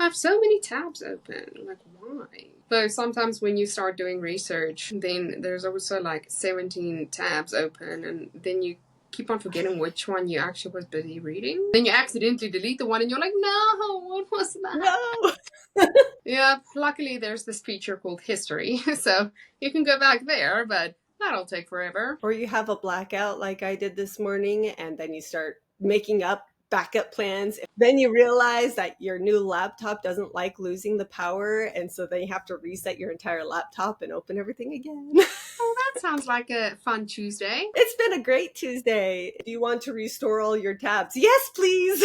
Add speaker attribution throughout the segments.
Speaker 1: I have so many tabs open. Like, why? So sometimes when you start doing research, then there's also like 17 tabs open, and then you keep on forgetting which one you actually was busy reading. Then you accidentally delete the one and you're like, no, what was that?
Speaker 2: No.
Speaker 1: Yeah, luckily there's this feature called history, so you can go back there, but that'll take forever.
Speaker 2: Or you have a blackout like I did this morning, and then you start making up backup plans. Then you realize that your new laptop doesn't like losing the power, and so then you have to reset your entire laptop and open everything again.
Speaker 1: Oh, that sounds like a fun Tuesday.
Speaker 2: It's been a great Tuesday. Do you want to restore all your tabs? Yes, please.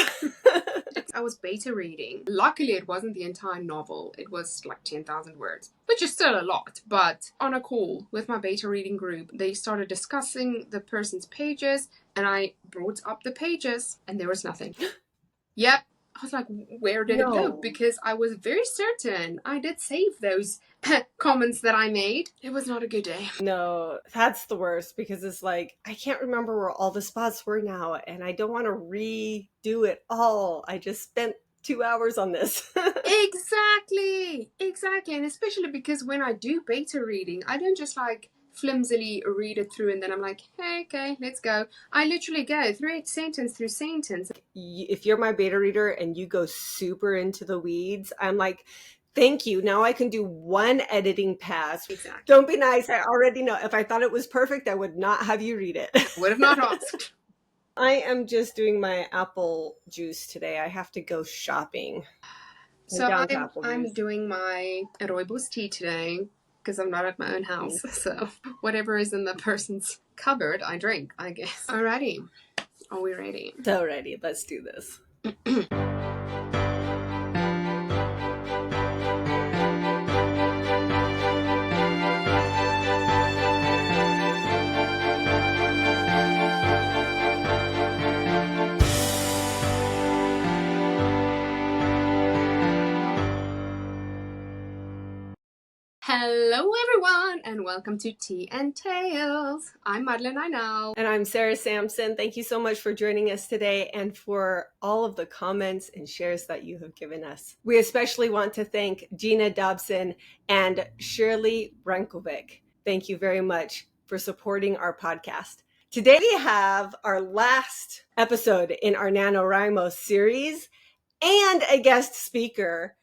Speaker 1: I was beta reading. Luckily, it wasn't the entire novel. It was like 10,000 words, which is still a lot. But on a call with my beta reading group, they started discussing the person's pages, and I brought up the pages, and there was nothing. Yep. I was like, where did it go? Because I was very certain I did save those comments that I made. It was not a good day.
Speaker 2: No, that's the worst, because it's like, I can't remember where all the spots were now, and I don't want to redo it all. I just spent 2 hours on this.
Speaker 1: Exactly. And especially because when I do beta reading, I don't just like flimsily read it through and then I'm like, hey, okay, let's go. I literally go through sentence.
Speaker 2: If you're my beta reader and you go super into the weeds, I'm like, thank you. Now I can do one editing pass.
Speaker 1: Exactly.
Speaker 2: Don't be nice. I already know. If I thought it was perfect, I would not have you read it.
Speaker 1: Would have not asked.
Speaker 2: I am just doing my apple juice today. I have to go shopping.
Speaker 1: So I'm doing my rooibos tea today because I'm not at my own house. So whatever is in the person's cupboard, I drink, I guess. Alrighty. Are we ready?
Speaker 2: So ready. Let's do this.
Speaker 1: Hello everyone, and welcome to Tea and Tales. I'm Madeleine Einal.
Speaker 2: And I'm Sarah Sampson. Thank you so much for joining us today and for all of the comments and shares that you have given us. We especially want to thank Gina Dobson and Shirley Brankovic. Thank you very much for supporting our podcast. Today we have our last episode in our NaNoWriMo series and a guest speaker.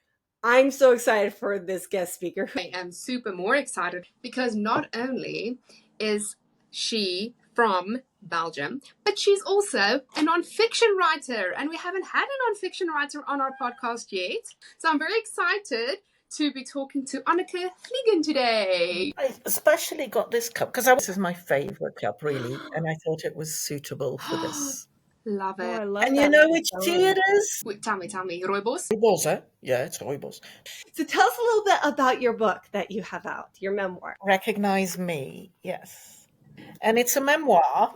Speaker 2: I'm so excited for this guest speaker.
Speaker 1: I am super more excited because not only is she from Belgium, but she's also a nonfiction writer, and we haven't had a nonfiction writer on our podcast yet. So I'm very excited to be talking to Anneke Vliegen today.
Speaker 3: I especially got this cup because this is my favorite cup, really, and I thought it was suitable for this.
Speaker 1: Love it.
Speaker 2: I love
Speaker 3: And
Speaker 2: that.
Speaker 3: you know which tea it is?
Speaker 1: Wait, tell me, rooibos?
Speaker 3: Rooibos, eh? Yeah, it's rooibos.
Speaker 2: So tell us a little bit about your book that you have out, your memoir.
Speaker 3: Recognize Me, yes. And it's a memoir,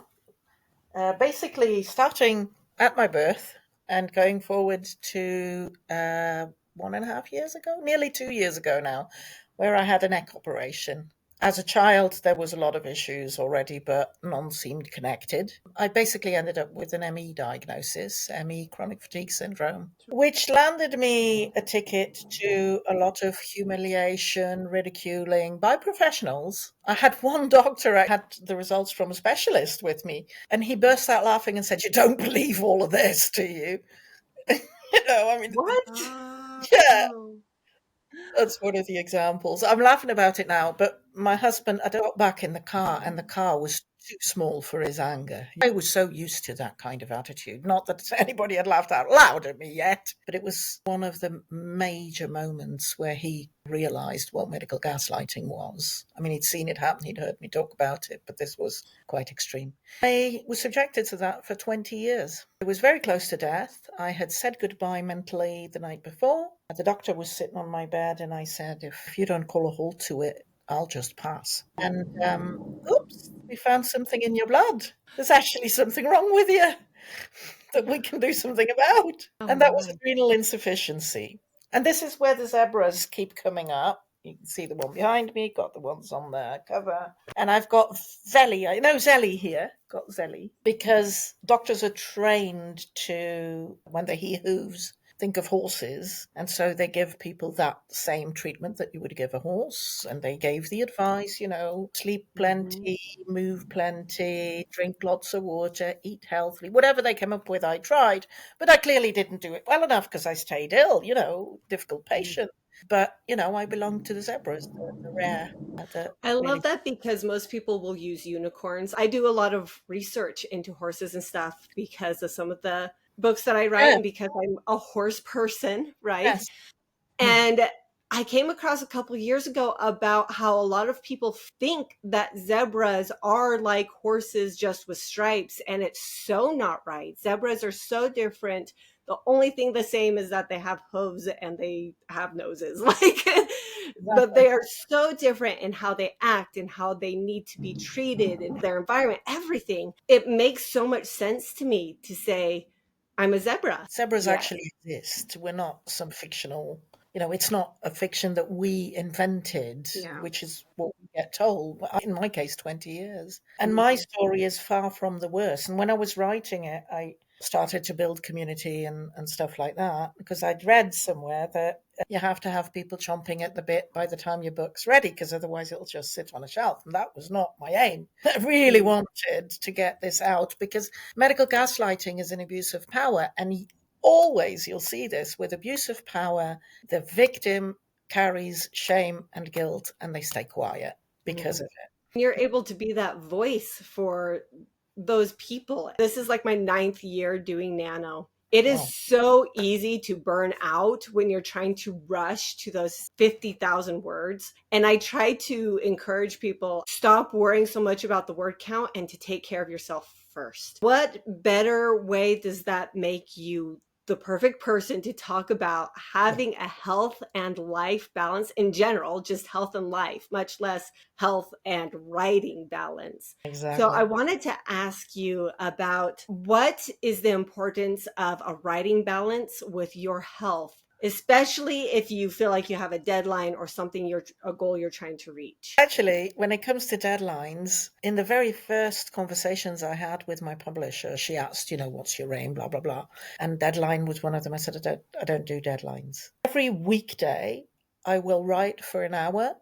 Speaker 3: basically starting at my birth and going forward to 1.5 years ago, nearly 2 years ago now, where I had a neck operation. As a child, there was a lot of issues already, but none seemed connected. I basically ended up with an ME diagnosis, ME, chronic fatigue syndrome, which landed me a ticket to a lot of humiliation, ridiculing by professionals. I had one doctor, I had the results from a specialist with me, and he burst out laughing and said, "You don't believe all of this, do you?"
Speaker 2: What?
Speaker 3: Yeah. That's one of the examples. I'm laughing about it now, but my husband, I got back in the car and the car was too small for his anger. I was so used to that kind of attitude. Not that anybody had laughed out loud at me yet, but it was one of the major moments where he realized what medical gaslighting was. I mean, he'd seen it happen, he'd heard me talk about it, but this was quite extreme. I was subjected to that for 20 years. I was very close to death. I had said goodbye mentally the night before. The doctor was sitting on my bed and I said, if you don't call a halt to it, I'll just pass. And oops, we found something in your blood. There's actually something wrong with you that we can do something about. And that was adrenal insufficiency. And this is where the zebras keep coming up. You can see the one behind me, got the ones on the cover. And I've got Zelly. I know Zelly here, got Zelly, because doctors are trained to, when they hear hooves, think of horses. And so they give people that same treatment that you would give a horse. And they gave the advice, sleep plenty, move plenty, drink lots of water, eat healthily, whatever they came up with, I tried. But I clearly didn't do it well enough because I stayed ill, difficult patient. But, I belong to the zebras, the rare. That
Speaker 2: I
Speaker 3: really.
Speaker 2: love that because most people will use unicorns. I do a lot of research into horses and stuff because of some of the books that I write
Speaker 3: Yeah,
Speaker 2: and because I'm a horse person, right?
Speaker 3: yes.
Speaker 2: And I came across a couple of years ago about how a lot of people think that zebras are like horses just with stripes, and it's so not right. Zebras are so different. The only thing the same is that they have hooves and they have noses. But
Speaker 3: Exactly.
Speaker 2: they are so different in how they act and how they need to be treated in their environment, everything. It makes so much sense to me to say, I'm a zebra.
Speaker 3: Zebras
Speaker 2: Yes.
Speaker 3: actually exist. We're not some fictional, it's not a fiction that we invented,
Speaker 1: Yeah.
Speaker 3: which is what we get told. In my case, 20 years. And my story is far from the worst. And when I was writing it, I started to build community and stuff like that because I'd read somewhere that you have to have people chomping at the bit by the time your book's ready because otherwise it'll just sit on a shelf. And that was not my aim. I really wanted to get this out because medical gaslighting is an abuse of power. And always you'll see this with abuse of power, the victim carries shame and guilt and they stay quiet because of it.
Speaker 2: You're able to be that voice for those people. This is like my 9th year doing nano. It is
Speaker 3: Wow.
Speaker 2: so easy to burn out when you're trying to rush to those 50,000 words. And I try to encourage people, stop worrying so much about the word count and to take care of yourself first. What better way does that make you the perfect person to talk about having a health and life balance in general, just health and life, much less health and writing balance? So
Speaker 3: Exactly.
Speaker 2: I wanted to ask you about what is the importance of a writing balance with your health, especially if you feel like you have a deadline or something a goal you're trying to reach.
Speaker 3: Actually, when it comes to deadlines, in the very first conversations I had with my publisher, she asked, what's your aim, blah, blah, blah. And deadline was one of them. I said, I don't do deadlines. Every weekday, I will write for an hour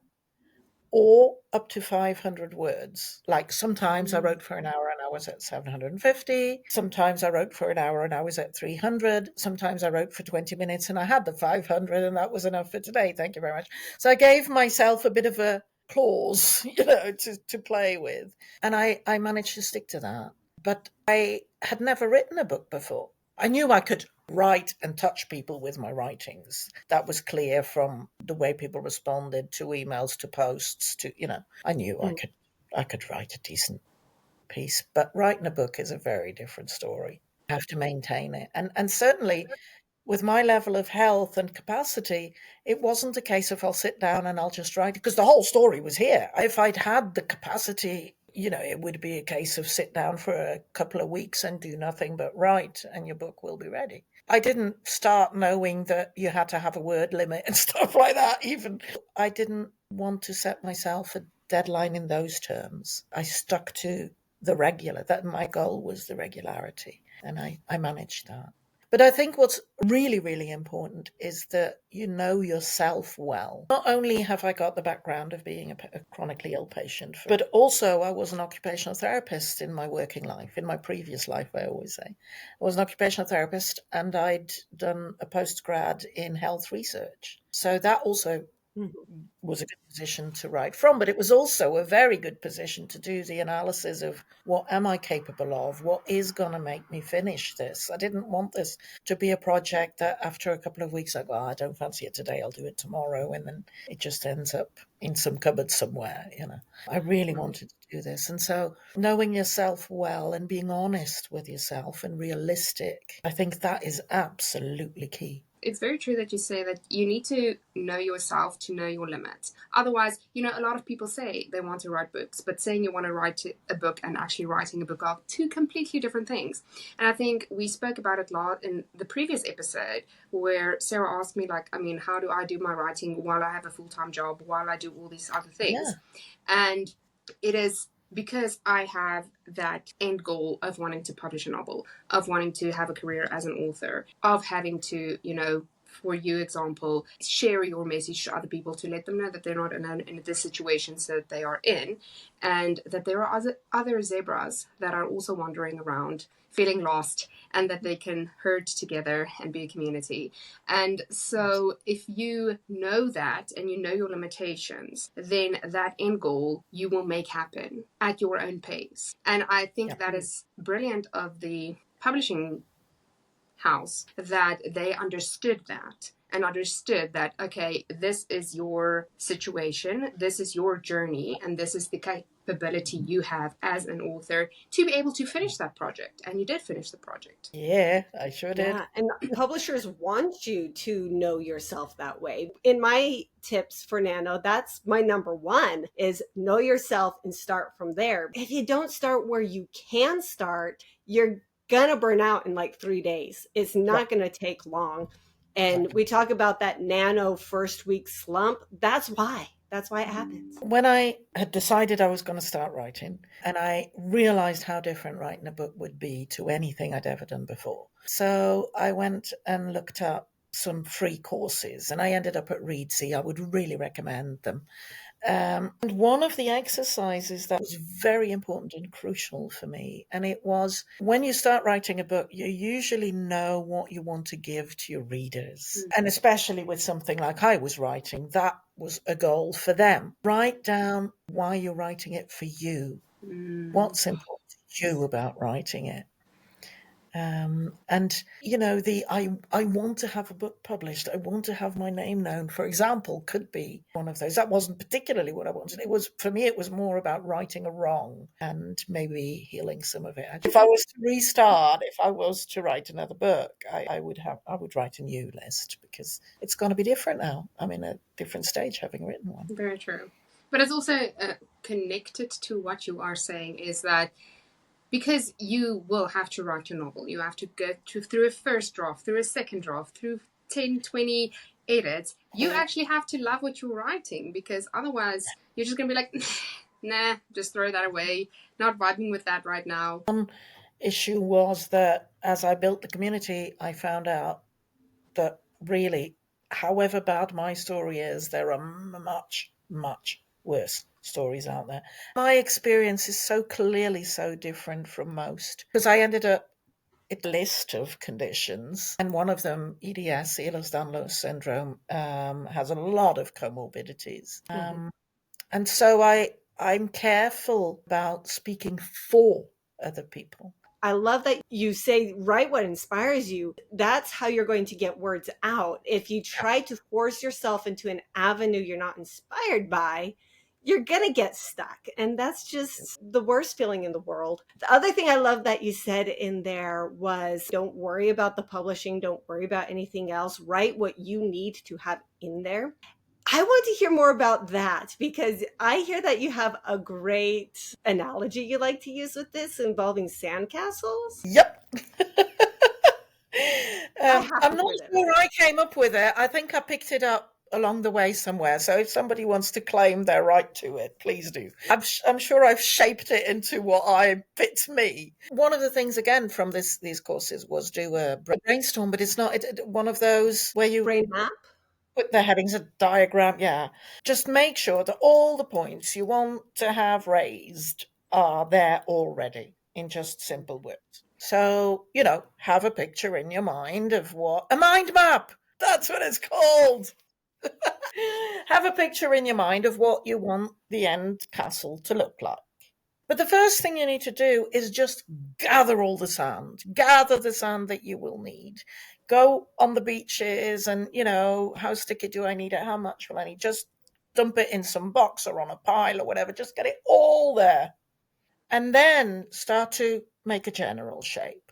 Speaker 3: or up to 500 words. Like sometimes I wrote for an hour and I was at 750. Sometimes I wrote for an hour and I was at 300. Sometimes I wrote for 20 minutes and I had the 500 and that was enough for today. Thank you very much. So I gave myself a bit of a clause, to play with. And I managed to stick to that. But I had never written a book before. I knew I could write and touch people with my writings. That was clear from the way people responded to emails, to posts, I knew I could write a decent piece. But writing a book is a very different story. You have to maintain it. And certainly with my level of health and capacity, it wasn't a case of I'll sit down and I'll just write it, because the whole story was here. If I'd had the capacity, it would be a case of sit down for a couple of weeks and do nothing but write, and your book will be ready. I didn't start knowing that you had to have a word limit and stuff like that. Even I didn't want to set myself a deadline in those terms. I stuck to that my goal was the regularity, and I managed that. But I think what's really, really important is that you know yourself well. Not only have I got the background of being a chronically ill patient, but also I was an occupational therapist in my working life, in my previous life, I always say. I was an occupational therapist and I'd done a postgrad in health research. So that also was a good position to write from, but it was also a very good position to do the analysis of what am I capable of? What is going to make me finish this? I didn't want this to be a project that after a couple of weeks I go, I don't fancy it today, I'll do it tomorrow. And then it just ends up in some cupboard somewhere, I really wanted to do this. And so knowing yourself well and being honest with yourself and realistic, I think that is absolutely key.
Speaker 1: It's very true that you say that you need to know yourself to know your limits. Otherwise, a lot of people say they want to write books, but saying you want to write a book and actually writing a book are two completely different things. And I think we spoke about it a lot in the previous episode where Sarah asked me, how do I do my writing while I have a full-time job, while I do all these other things?
Speaker 3: Yeah.
Speaker 1: And it is because I have that end goal of wanting to publish a novel, of wanting to have a career as an author, of having to, for you example, share your message to other people to let them know that they're not in the situations that they are in, and that there are other zebras that are also wandering around feeling lost, and that they can herd together and be a community. And so if you know that and you know your limitations, then that end goal you will make happen at your own pace. And I think that is brilliant of the publishing house, that they understood that and understood that, okay, this is your situation, this is your journey, and this is the capability you have as an author to be able to finish that project. And you did finish the project.
Speaker 3: Yeah, I sure did.
Speaker 2: Yeah, and publishers want you to know yourself that way. In my tips for Nano, that's my number one, is know yourself and start from there. If you don't start where you can start, you're gonna burn out in like 3 days. It's not gonna take long. And we talk about that Nano first week slump. That's why it happens.
Speaker 3: When I had decided I was going to start writing, and I realized how different writing a book would be to anything I'd ever done before. So I went and looked up some free courses, and I ended up at Readsy. I would really recommend them. And one of the exercises that was very important and crucial for me, and it was, when you start writing a book, you usually know what you want to give to your readers. And especially with something like I was writing, that was a goal for them. Write down why you're writing it for you. What's important to you about writing it? And I want to have a book published. I want to have my name known, for example, could be one of those. That wasn't particularly what I wanted. It was, for me, it was more about righting a wrong and maybe healing some of it. If I was to restart, if I was to write another book, I would write a new list, because it's going to be different now. I'm in a different stage having written one.
Speaker 1: Very true. But it's also connected to what you are saying, is that because you will have to write your novel, you have to go through a first draft, through a second draft, through 10, 20 edits. You actually have to love what you're writing, because otherwise you're just going to be like, nah, just throw that away, not vibing with that right now.
Speaker 3: One issue was that as I built the community, I found out that really, however bad my story is, there are much, much worse stories out there. My experience is so clearly so different from most, because I ended up a list of conditions, and one of them, EDS, Ehlers-Danlos syndrome, has a lot of comorbidities. And so I'm careful about speaking for other people.
Speaker 2: I love that you say, write what inspires you. That's how you're going to get words out. If you try to force yourself into an avenue you're not inspired by, you're going to get stuck. And that's just the worst feeling in the world. The other thing I love that you said in there was, don't worry about the publishing. Don't worry about anything else. Write what you need to have in there. I want to hear more about that, because I hear that you have a great analogy you like to use with this, involving sandcastles.
Speaker 3: Yep. I'm not sure I came up with it. I think I picked it up along the way somewhere. So if somebody wants to claim their right to it, please do. I'm sure I've shaped it into what fits me. One of the things, again, from these courses was do a brainstorm, but it's not one of those where you
Speaker 2: brain map.
Speaker 3: Put the headings, a diagram, yeah. Just make sure that all the points you want to have raised are there already in just simple words. So, have a picture in your mind of a mind map. That's what it's called. Have a picture in your mind of what you want the end castle to look like. But the first thing you need to do is just gather all the sand. Gather the sand that you will need. Go on the beaches and, how sticky do I need it? How much will I need? Just dump it in some box or on a pile or whatever. Just get it all there. And then start to make a general shape.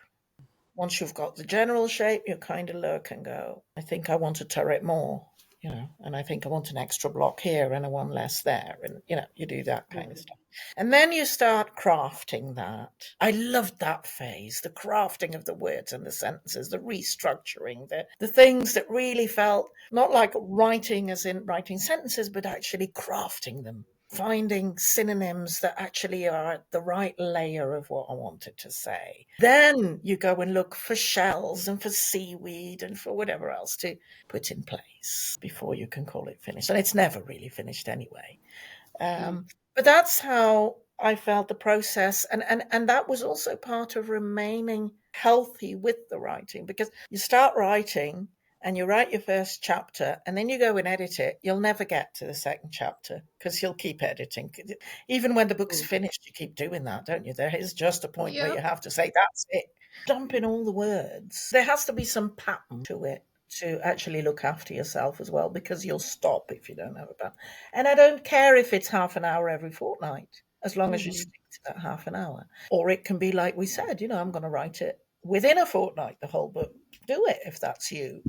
Speaker 3: Once you've got the general shape, you kind of look and go, I think I want to turret more, and I think I want an extra block here and a one less there. And, you do that kind of stuff. And then you start crafting that. I loved that phase, the crafting of the words and the sentences, the restructuring, the things that really felt not like writing as in writing sentences, but actually crafting them. finding synonyms that actually are at the right layer of what I wanted to say. Then you go and look for shells and for seaweed and for whatever else to put in place before you can call it finished. And it's never really finished anyway. But that's how I felt the process. And that was also part of remaining healthy with the writing, because you start writing and you write your first chapter and then you go and edit it, you'll never get to the second chapter because you'll keep editing. Even when the book's finished, you keep doing that, don't you? There is just a point where you have to say, that's it. Dump in all the words. There has to be some pattern to it to actually look after yourself as well, because you'll stop if you don't have a pattern. And I don't care if it's half an hour every fortnight, as long as you stick to that half an hour. Or it can be like we said, I'm going to write it within a fortnight, the whole book. Do it if that's you.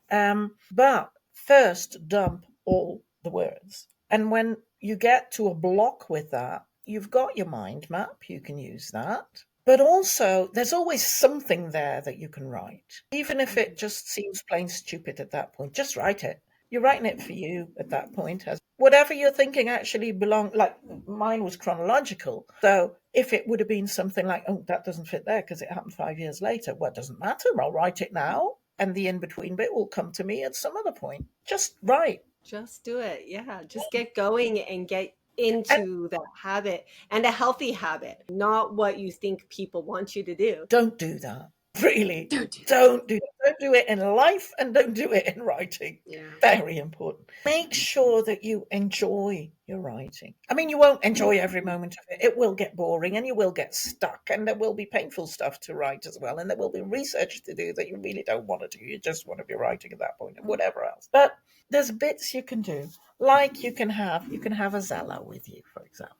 Speaker 3: But first, dump all the words. And when you get to a block with that, you've got your mind map. You can use that. But also, there's always something there that you can write. Even if it just seems plain stupid at that point, just write it. You're writing it for you at that point. Whatever you're thinking actually like mine was chronological. So if it would have been something like, oh, that doesn't fit there because it happened 5 years later, well, it doesn't matter. I'll write it now. And the in-between bit will come to me at some other point. Just write.
Speaker 2: Just do it. Yeah. Just get going and get into that habit, and a healthy habit, not what you think people want you to do.
Speaker 3: Don't do that. Really. Don't do that. Don't do it in life and don't do it in writing.
Speaker 1: Yeah.
Speaker 3: Very important. Make sure that you enjoy your writing. I mean, you won't enjoy every moment of it. It will get boring and you will get stuck, and there will be painful stuff to write as well. And there will be research to do that you really don't want to do. You just want to be writing at that point and whatever else. But there's bits you can do. Like you can have a Zello with you, for example.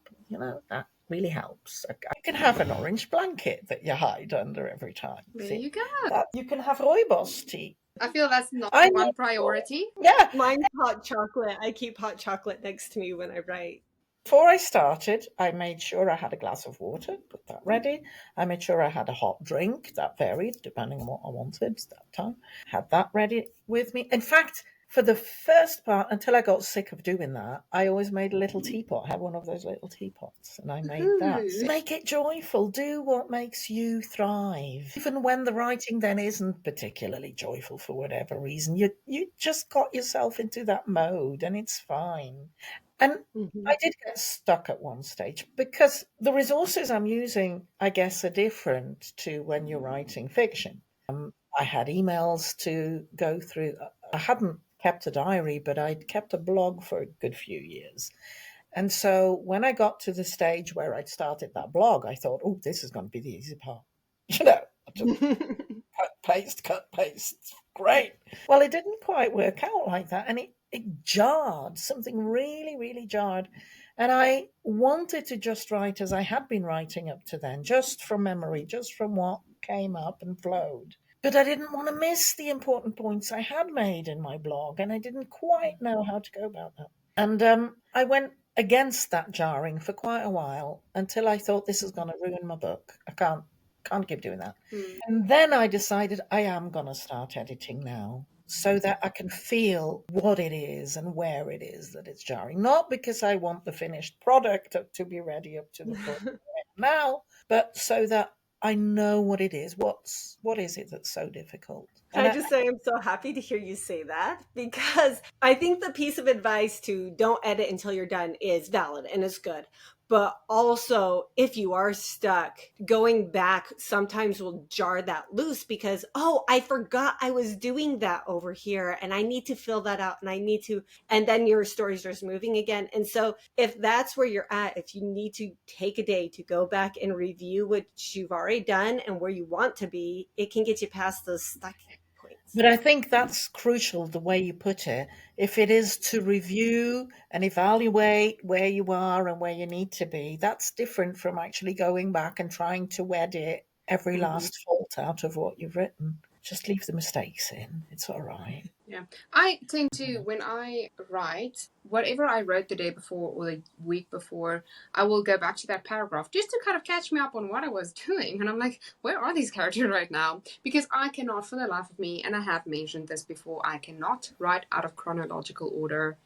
Speaker 3: That really helps. You can have an orange blanket that you hide under every time.
Speaker 1: There you go.
Speaker 3: You can have rooibos tea.
Speaker 1: I feel that's not one priority.
Speaker 3: Yeah.
Speaker 2: Mine's hot chocolate. I keep hot chocolate next to me when I write.
Speaker 3: Before I started, I made sure I had a glass of water, put that ready. I made sure I had a hot drink. That varied depending on what I wanted at that time. Had that ready with me. In fact, for the first part, until I got sick of doing that, I always made a little teapot. I had one of those little teapots, and I made that. Make it joyful. Do what makes you thrive. Even when the writing then isn't particularly joyful for whatever reason, you just got yourself into that mode, and it's fine. And I did get stuck at one stage because the resources I'm using, I guess, are different to when you're writing fiction. I had emails to go through. I hadn't kept a diary, but I'd kept a blog for a good few years. And so when I got to the stage where I'd started that blog, I thought, oh, this is going to be the easy part. I just cut, paste. Great. Well, it didn't quite work out like that. And it jarred. Something really, really jarred. And I wanted to just write as I had been writing up to then, just from memory, just from what came up and flowed. But I didn't want to miss the important points I had made in my blog, and I didn't quite know how to go about that. And I went against that jarring for quite a while until I thought, this is going to ruin my book. I can't keep doing that. And then I decided I am going to start editing now, so that I can feel what it is and where it is that it's jarring. Not because I want the finished product to be ready up to the point now, but so that I know what it is. What is it that's so difficult?
Speaker 2: Can I just say I'm so happy to hear you say that, because I think the piece of advice to don't edit until you're done is valid and it's good. But also, if you are stuck, going back sometimes will jar that loose because, oh, I forgot I was doing that over here and I need to fill that out and then your story starts moving again. And so if that's where you're at, if you need to take a day to go back and review what you've already done and where you want to be, it can get you past those stuck points.
Speaker 3: But I think that's crucial, the way you put it. If it is to review and evaluate where you are and where you need to be, that's different from actually going back and trying to edit every last fault out of what you've written. Just leave the mistakes in. It's all right.
Speaker 1: Yeah. I tend to, when I write, whatever I wrote the day before or the week before, I will go back to that paragraph just to kind of catch me up on what I was doing. And I'm like, where are these characters right now? Because I cannot, for the life of me, and I have mentioned this before, I cannot write out of chronological order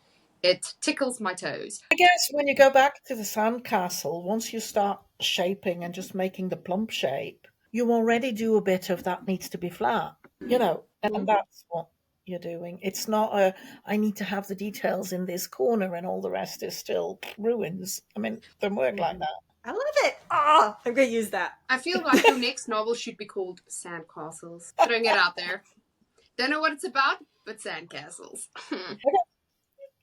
Speaker 1: It tickles my toes.
Speaker 3: I guess when you go back to the sandcastle, once you start shaping and just making the plump shape, you already do a bit of that needs to be flat, and that's what you're doing. It's not I need to have the details in this corner and all the rest is still ruins. I mean, it doesn't work like that.
Speaker 2: I love it. Oh, I'm going to use that.
Speaker 1: I feel like your next novel should be called Sandcastles. Throwing it out there. Don't know what it's about, but sandcastles.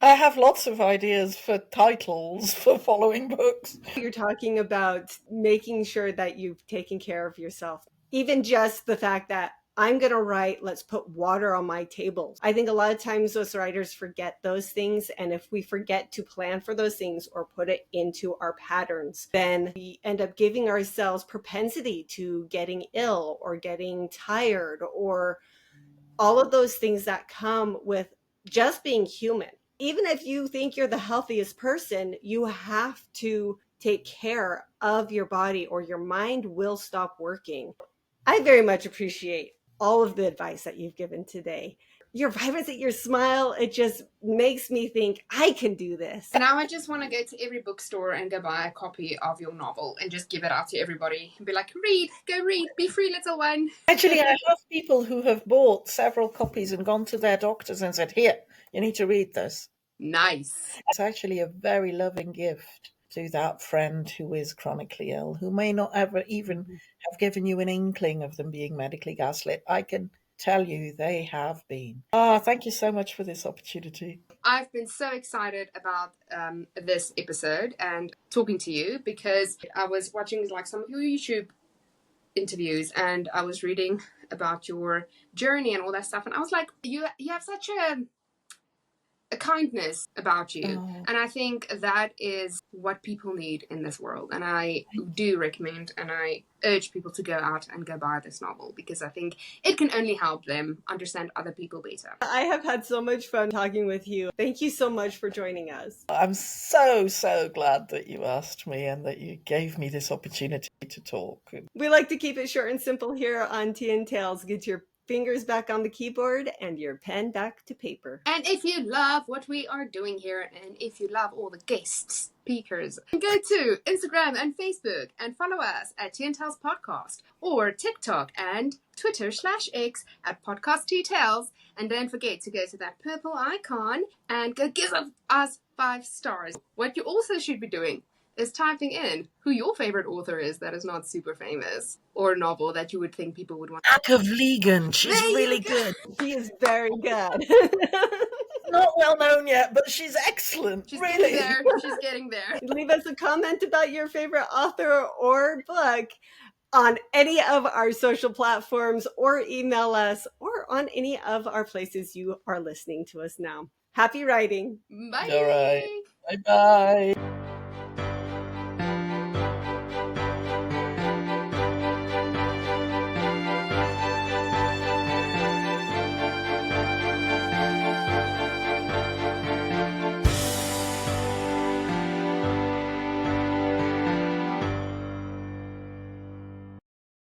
Speaker 3: I have lots of ideas for titles for following books.
Speaker 2: You're talking about making sure that you've taken care of yourself. Even just the fact that I'm going to write, let's put water on my table. I think a lot of times those writers forget those things. And if we forget to plan for those things or put it into our patterns, then we end up giving ourselves propensity to getting ill or getting tired or all of those things that come with just being human. Even if you think you're the healthiest person, you have to take care of your body or your mind will stop working. I very much appreciate all of the advice that you've given today. Your vibrancy, your smile, it just makes me think I can do this.
Speaker 1: And now I just want to go to every bookstore and go buy a copy of your novel and just give it out to everybody and be like, read, go read, be free, little one.
Speaker 3: Actually, I have people who have bought several copies and gone to their doctors and said, here, you need to read this.
Speaker 1: Nice.
Speaker 3: It's actually a very loving gift to that friend who is chronically ill, who may not ever even have given you an inkling of them being medically gaslit. I can tell you they have been. Thank you so much for this opportunity.
Speaker 1: I've been so excited about this episode and talking to you because I was watching like some of your YouTube interviews and I was reading about your journey and all that stuff, and I was like, you have such a kindness about you. And I think that is what people need in this world. And I do recommend and I urge people to go out and go buy this novel because I think it can only help them understand other people better.
Speaker 2: I have had so much fun talking with you. Thank you so much for joining us.
Speaker 3: I'm so glad that you asked me and that you gave me this opportunity to talk.
Speaker 2: We like to keep it short and simple here on Tea and Tales. Get your fingers back on the keyboard and your pen back to paper.
Speaker 1: And if you love what we are doing here and if you love all the guest speakers, go to Instagram and Facebook and follow us at Tea and Tales Podcast or TikTok and Twitter/X at Podcast Tea Tales. And don't forget to go to that purple icon and go give us 5 stars. What you also should be doing is typing in who your favorite author is that is not super famous or a novel that you would think people would want.
Speaker 3: Anneke Vliegen, she's really good.
Speaker 2: She is very good.
Speaker 3: Not well known yet, but she's excellent.
Speaker 1: She's
Speaker 3: really.
Speaker 1: getting there. She's getting there.
Speaker 2: Leave us a comment about your favorite author or book on any of our social platforms or email us or on any of our places you are listening to us now. Happy writing.
Speaker 1: Bye.
Speaker 3: All right. Bye-bye.